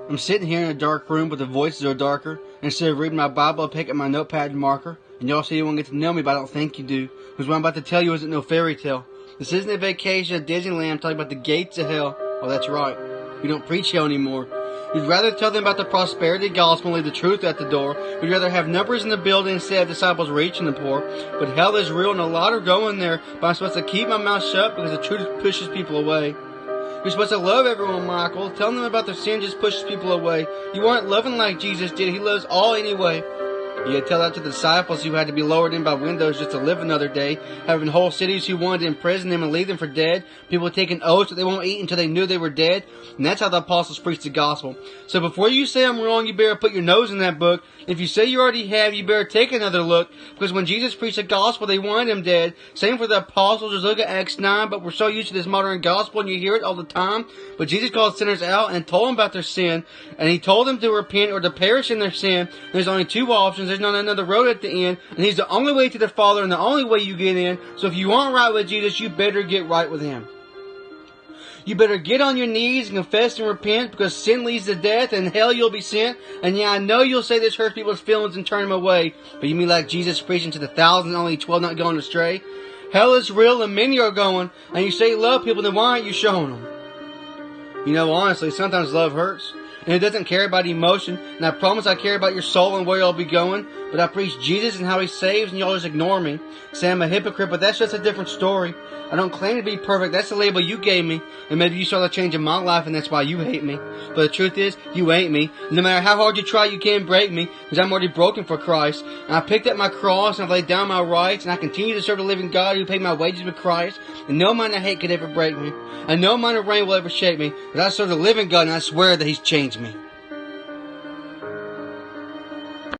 I'm sitting here in a dark room, but the voices are darker. Instead of reading my Bible, I pick up my notepad and marker. And y'all say you won't get to know me, but I don't think you do. Because what I'm about to tell you isn't no fairy tale. This isn't a vacation at Disneyland. I'm talking about the gates of hell. Oh, that's right. We don't preach hell anymore. We'd rather tell them about the prosperity gospel and leave the truth at the door. We'd rather have numbers in the building instead of disciples reaching the poor. But hell is real and a lot are going there. But I'm supposed to keep my mouth shut because the truth pushes people away. You're supposed to love everyone, Michael. Telling them about their sin just pushes people away. You aren't loving like Jesus did. He loves all anyway. You tell that to the disciples who had to be lowered in by windows just to live another day, having whole cities who wanted to imprison them and leave them for dead, people taking oaths that they won't eat until they knew they were dead, and that's how the apostles preached the gospel. So before you say I'm wrong, you better put your nose in that book. If you say you already have, you better take another look, because when Jesus preached the gospel, they wanted him dead. Same for the apostles. Just look at Acts 9, but we're so used to this modern gospel, and you hear it all the time. But Jesus called sinners out and told them about their sin, and he told them to repent or to perish in their sin. There's only two options. There's not another road at the end, and he's the only way to the Father and the only way you get in. So if you aren't right with Jesus, you better get right with him. You better get on your knees and confess and repent, because sin leads to death, and hell you'll be sent. And yeah, I know you'll say this hurts people's feelings and turn them away, but you mean like Jesus preaching to the thousands, only 12 not going astray? Hell is real and many are going, and you say you love people, then why aren't you showing them? You know, honestly, sometimes love hurts. And it doesn't care about emotion, and I promise I care about your soul and where y'all be going, but I preach Jesus and how he saves, and y'all just ignore me. Say I'm a hypocrite, but that's just a different story. I don't claim to be perfect, that's the label you gave me, and maybe you saw the change in my life, and that's why you hate me. But the truth is, you ain't me. No matter how hard you try, you can't break me, because I'm already broken for Christ. And I picked up my cross, and I've laid down my rights, and I continue to serve the living God who paid my wages with Christ, and no amount of hate could ever break me, and no amount of rain will ever shake me, but I serve the living God, and I swear that he's changed me.